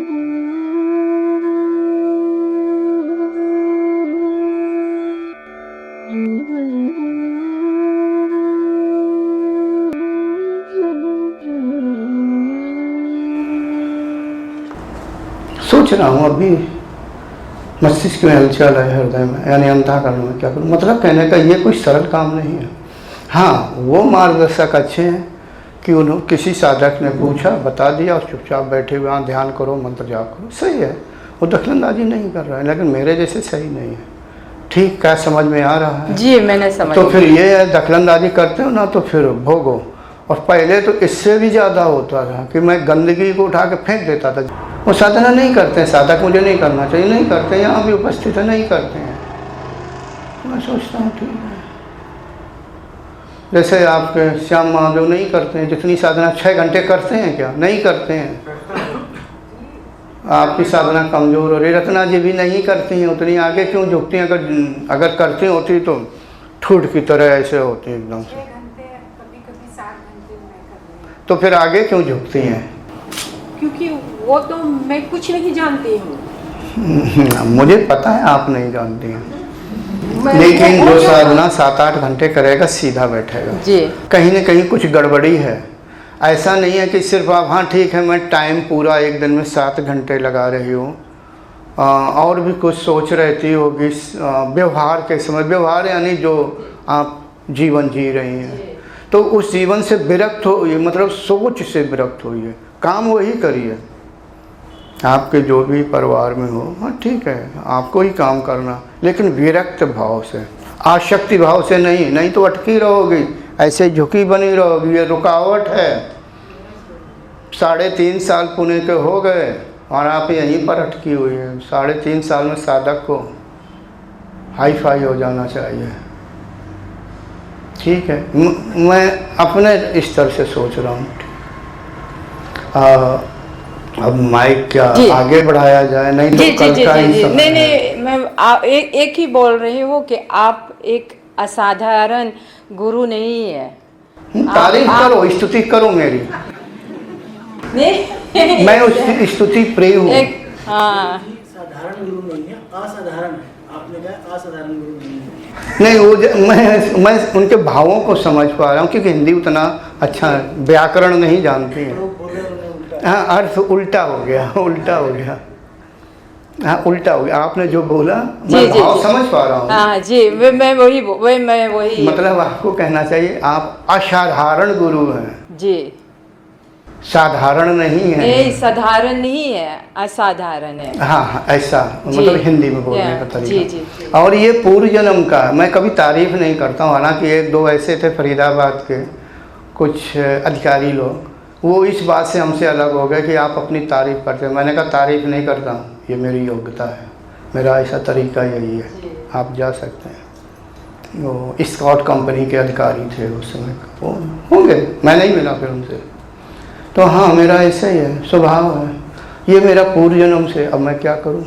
सोच रहा हूँ अभी मस्तिष्क में हलचल है, हृदय में यानी अंतःकरण में क्या करूँ। मतलब कहने का ये कोई सरल काम नहीं है। हाँ, वो मार्गदर्शक अच्छे हैं कि उन्होंने किसी साधक ने पूछा, बता दिया और चुपचाप बैठे हुए हाँ ध्यान करो, मंत्र जाप करो, सही है। वो दखलंदाजी नहीं कर रहा है, लेकिन मेरे जैसे सही नहीं है। ठीक, क्या समझ में आ रहा है? जी, मैंने समझ। तो फिर ये है, दखलंदाजी करते हो ना तो फिर भोगो। और पहले तो इससे भी ज़्यादा होता था कि मैं गंदगी को उठा के फेंक देता था। वो साधना नहीं करते हैं, साधक मुझे नहीं करना चाहिए, नहीं करते हैं, यहाँ भी उपस्थित है, नहीं करते हैं। मैं सोचता हूँ ठीक है। जैसे आपके श्याम महादेव नहीं करते हैं, जितनी साधना 6 घंटे करते हैं क्या? नहीं करते हैं। आपकी साधना कमज़ोर हो रही। रत्ना जी भी नहीं करती हैं उतनी, आगे क्यों झुकती हैं? अगर करती होती तो ठूठ की तरह ऐसे होती एकदम से। तो फिर आगे क्यों झुकती हैं? क्योंकि वो तो मैं कुछ नहीं जानती हूँ। मुझे पता है आप नहीं जानती हैं, लेकिन जो साधना 7-8 घंटे करेगा सीधा बैठेगा जी, कहीं ना कहीं कुछ गड़बड़ी है। ऐसा नहीं है कि सिर्फ आप हाँ ठीक है मैं टाइम पूरा एक दिन में 7 घंटे लगा रही हूँ, और भी कुछ सोच रहती होगी व्यवहार के समय। व्यवहार यानी जो आप जीवन जी रही हैं, तो उस जीवन से विरक्त हो, मतलब सोच से विरक्त होइए, काम वही करिए। आपके जो भी परिवार में हो, हाँ ठीक है आपको ही काम करना, लेकिन विरक्त भाव से, आसक्ति भाव से नहीं। नहीं तो अटकी रहोगी, ऐसे झुकी बनी रहोगी, ये रुकावट है। 3.5 साल पुणे के हो गए और आप यहीं पर अटकी हुई है। 3.5 साल में साधक को हाई फाई हो जाना चाहिए। ठीक है, मैं अपने स्तर से सोच रहा हूँ। अब माइक क्या आगे बढ़ाया जाए? नहीं तो कल का ही समय है। नहीं, मैं एक ही बोल रही हूँ कि आप एक असाधारण गुरु नहीं है। तारीफ करो, स्तुति करो मेरी। मैं उसकी स्तुति प्रिय हूँ। हाँ, साधारण गुरु नहीं है, असाधारण है। आपने कहा असाधारण गुरु नहीं है। नहीं, वो मैं उनके भावों को समझ पा रहा हूँ, क्योंकि हिंदी उतना अच्छा व्याकरण नहीं जानती है। हाँ, अर्थ उल्टा हो गया, उल्टा हो गया। हाँ, उल्टा हो गया। आपने जो बोला मैं भाव समझ पा रहा हूँ। हाँ जी, मैं वही मतलब आपको कहना चाहिए आप असाधारण गुरु हैं जी, साधारण नहीं है। नहीं, साधारण नहीं है, असाधारण है। हाँ हाँ, ऐसा मतलब हिंदी में बोलने का तरीका। जी, जी। और ये पूर्व जन्म का, मैं कभी तारीफ नहीं करता हूँ। हालांकि 1-2 ऐसे थे फरीदाबाद के कुछ अधिकारी लोग, वो इस बात से हमसे अलग हो गए कि आप अपनी तारीफ करते हैं। मैंने कहा तारीफ नहीं करता हूँ, ये मेरी योग्यता है, मेरा ऐसा तरीका यही है, आप जा सकते हैं। वो स्कॉट कंपनी के अधिकारी थे उस समय, वो होंगे, मैं नहीं मिला फिर उनसे। तो हाँ, मेरा ऐसा ही है, स्वभाव है, ये मेरा पूर्व जन्म से। अब मैं क्या करूँ?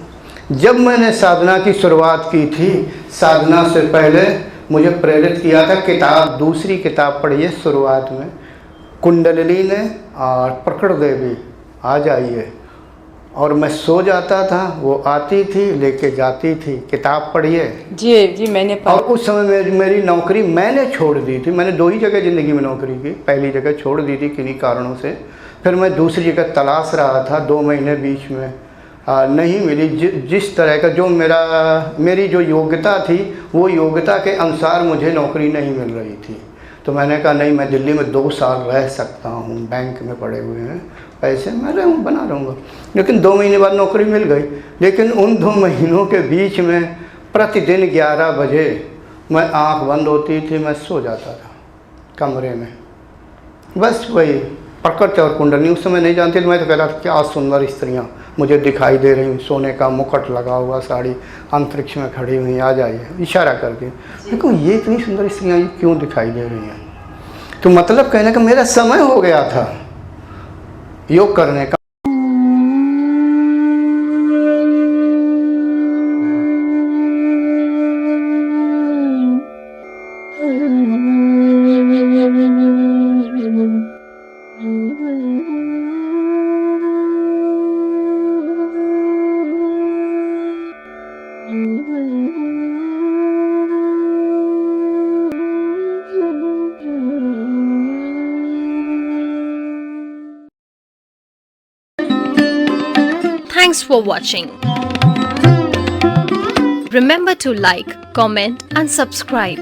जब मैंने साधना की शुरुआत की थी, साधना से पहले मुझे प्रेरित किया था किताब, दूसरी किताब पढ़ी है शुरुआत में, कुंडलिनी ने और प्रकट देवी आ जाइए। और मैं सो जाता था, वो आती थी लेके जाती थी, किताब पढ़िए। जी जी, मैंने पढ़ा। और उस समय मेरी नौकरी मैंने छोड़ दी थी। मैंने 2 ही जगह ज़िंदगी में नौकरी की। पहली जगह छोड़ दी थी किन्हीं कारणों से, फिर मैं दूसरी जगह तलाश रहा था। 2 महीने बीच में नहीं मिली जिस तरह का जो मेरी जो योग्यता थी, वो योग्यता के अनुसार मुझे नौकरी नहीं मिल रही थी। तो मैंने कहा नहीं, मैं दिल्ली में 2 साल रह सकता हूँ, बैंक में पड़े हुए हैं पैसे, मैं बना रहूँगा। लेकिन 2 महीने बाद नौकरी मिल गई। लेकिन उन 2 महीनों के बीच में प्रतिदिन 11 बजे मैं आँख बंद होती थी, मैं सो जाता था कमरे में। बस वही प्रकृति और कुंडली उस समय नहीं जानती थी। मैं तो कहता था क्या सुंदर स्त्रियाँ मुझे दिखाई दे रही, सोने का मुकुट लगा हुआ, साड़ी, अंतरिक्ष में खड़ी हुई, आ जाइए, इशारा करके। देखो ये इतनी सुंदर स्त्रियाँ ये क्यों दिखाई दे रही हैं? तो मतलब कहने का मेरा समय हो गया था योग करने का। Thanks for watching. Remember to like, comment and subscribe.